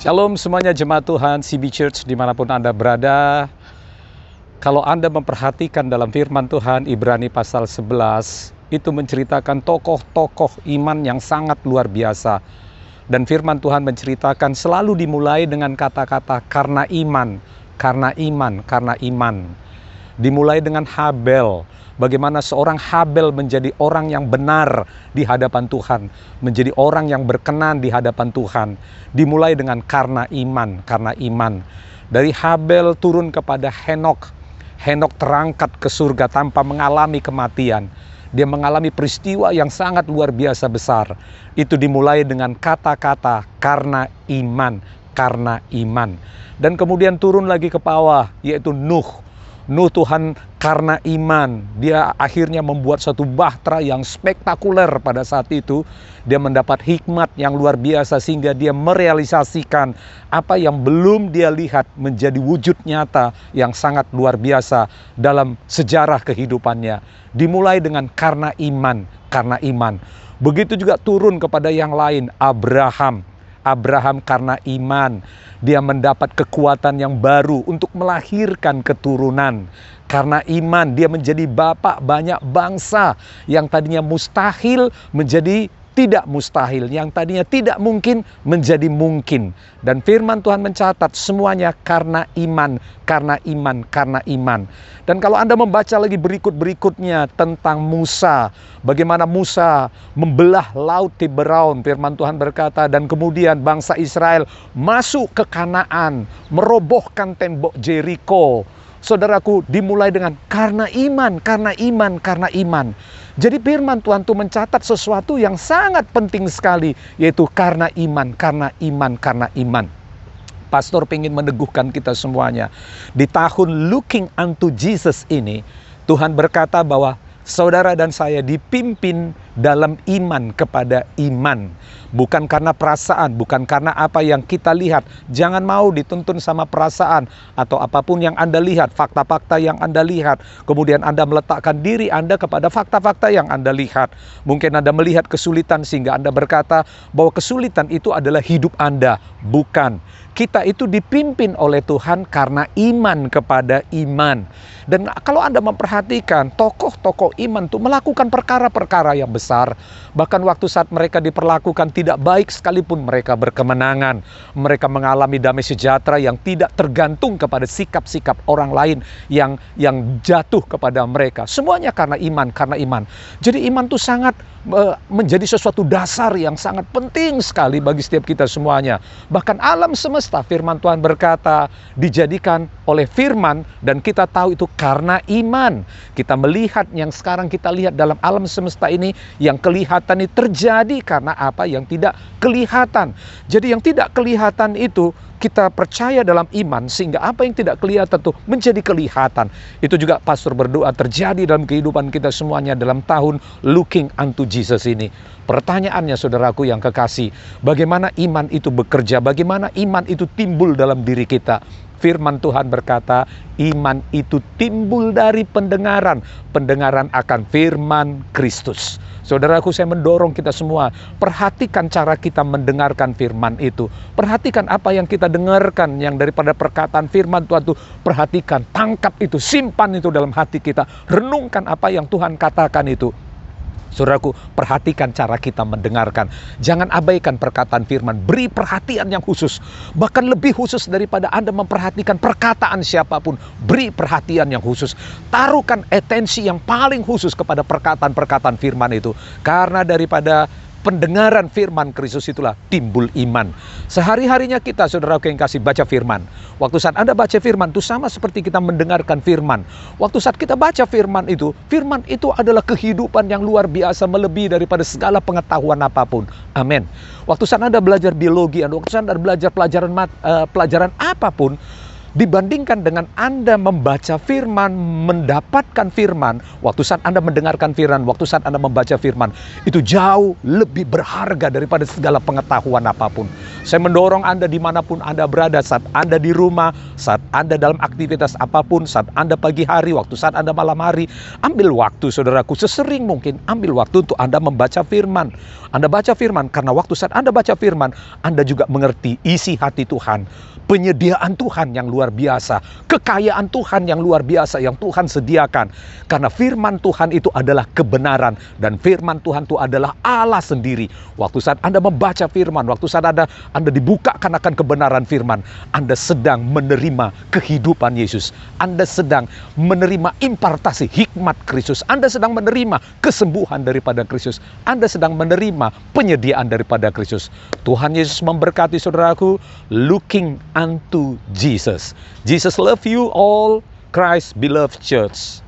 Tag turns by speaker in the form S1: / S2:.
S1: Shalom semuanya jemaat Tuhan CB Church dimanapun Anda berada. Kalau Anda memperhatikan dalam firman Tuhan Ibrani pasal 11, itu menceritakan tokoh-tokoh iman yang sangat luar biasa. Dan firman Tuhan menceritakan selalu dimulai dengan kata-kata karena iman, karena iman, karena iman. Dimulai dengan Habel. Bagaimana seorang Habel menjadi orang yang benar di hadapan Tuhan, menjadi orang yang berkenan di hadapan Tuhan. Dimulai dengan karena iman, karena iman. Dari Habel turun kepada Henok. Henok terangkat ke surga tanpa mengalami kematian. Dia mengalami peristiwa yang sangat luar biasa besar. Itu dimulai dengan kata-kata karena iman, karena iman. Dan kemudian turun lagi ke bawah, yaitu Nuh. Nuh Tuhan karena iman, dia akhirnya membuat satu bahtera yang spektakuler pada saat itu. Dia mendapat hikmat yang luar biasa sehingga dia merealisasikan apa yang belum dia lihat menjadi wujud nyata yang sangat luar biasa dalam sejarah kehidupannya. Dimulai dengan karena iman, karena iman. Begitu juga turun kepada yang lain, Abraham. Abraham karena iman, dia mendapat kekuatan yang baru untuk melahirkan keturunan. Karena iman, dia menjadi bapak banyak bangsa yang tadinya mustahil menjadi tidak mustahil, yang tadinya tidak mungkin menjadi mungkin. Dan firman Tuhan mencatat semuanya karena iman, karena iman, karena iman. Dan kalau Anda membaca lagi berikut-berikutnya tentang Musa, bagaimana Musa membelah laut Tiberon, firman Tuhan berkata, dan kemudian bangsa Israel masuk ke Kanaan, merobohkan tembok Jericho. Saudaraku, dimulai dengan karena iman, karena iman, karena iman. Jadi firman Tuhan itu mencatat sesuatu yang sangat penting sekali, yaitu karena iman, karena iman, karena iman. Pastor ingin meneguhkan kita semuanya. Di tahun Looking Unto Jesus ini, Tuhan berkata bahwa saudara dan saya dipimpin dalam iman kepada iman. Bukan karena perasaan, bukan karena apa yang kita lihat. Jangan mau dituntun sama perasaan atau apapun yang Anda lihat, fakta-fakta yang Anda lihat. Kemudian Anda meletakkan diri Anda kepada fakta-fakta yang Anda lihat. Mungkin Anda melihat kesulitan sehingga Anda berkata bahwa kesulitan itu adalah hidup Anda. Bukan. Kita itu dipimpin oleh Tuhan karena iman kepada iman. Dan kalau Anda memperhatikan, tokoh-tokoh iman itu melakukan perkara-perkara yang besar. Bahkan waktu saat mereka diperlakukan tidak baik sekalipun mereka berkemenangan. Mereka mengalami damai sejahtera yang tidak tergantung kepada sikap-sikap orang lain yang jatuh kepada mereka. Semuanya karena iman, karena iman. Jadi iman itu sangat menjadi sesuatu dasar yang sangat penting sekali bagi setiap kita semuanya. Bahkan alam semesta, firman Tuhan berkata, dijadikan oleh firman, dan kita tahu itu karena iman. Kita melihat yang sekarang kita lihat dalam alam semesta ini, yang kelihatan ini terjadi karena apa yang tidak kelihatan. Jadi yang tidak kelihatan itu kita percaya dalam iman, sehingga apa yang tidak kelihatan itu menjadi kelihatan. Itu juga pastor berdoa terjadi dalam kehidupan kita semuanya dalam tahun Looking Unto Jesus ini. Pertanyaannya saudaraku yang kekasih, bagaimana iman itu bekerja? Bagaimana iman itu timbul dalam diri kita? Firman Tuhan berkata, iman itu timbul dari pendengaran. Pendengaran akan firman Kristus. Saudaraku, saya mendorong kita semua, perhatikan cara kita mendengarkan firman itu. Perhatikan apa yang kita dengarkan, yang daripada perkataan firman Tuhan itu. Perhatikan, tangkap itu, simpan itu dalam hati kita. Renungkan apa yang Tuhan katakan itu. Saudaraku, perhatikan cara kita mendengarkan. Jangan abaikan perkataan firman. Beri perhatian yang khusus. Bahkan lebih khusus daripada Anda memperhatikan perkataan siapapun. Beri perhatian yang khusus. Taruhkan atensi yang paling khusus kepada perkataan-perkataan firman itu. Karena daripada pendengaran firman Kristus itulah timbul iman. Sehari-harinya kita, saudaraku yang kasih, baca firman. Waktu saat Anda baca firman itu sama seperti kita mendengarkan firman. Waktu saat kita baca firman itu adalah kehidupan yang luar biasa, melebihi daripada segala pengetahuan apapun. Amin. Waktu saat Anda belajar biologi, waktu saat Anda belajar pelajaran apapun, Dibandingkan dengan Anda membaca firman, mendapatkan firman, waktu saat Anda mendengarkan firman, waktu saat Anda membaca firman, itu jauh lebih berharga daripada segala pengetahuan apapun. Saya mendorong Anda dimanapun Anda berada, saat Anda di rumah, saat Anda dalam aktivitas apapun, saat Anda pagi hari, waktu saat Anda malam hari, ambil waktu saudaraku, sesering mungkin ambil waktu untuk Anda membaca firman. Anda baca firman, karena waktu saat Anda baca firman, Anda juga mengerti isi hati Tuhan. Penyediaan Tuhan yang luar biasa, kekayaan Tuhan yang luar biasa yang Tuhan sediakan. Karena firman Tuhan itu adalah kebenaran, dan firman Tuhan itu adalah Allah sendiri. Waktu saat Anda membaca firman, waktu saat Anda dibukakan akan kebenaran firman, Anda sedang menerima kehidupan Yesus. Anda sedang menerima impartasi hikmat Kristus. Anda sedang menerima kesembuhan daripada Kristus. Anda sedang menerima penyediaan daripada Kristus. Tuhan Yesus memberkati saudaraku. Looking unto Jesus. Jesus love you all. Christ beloved church.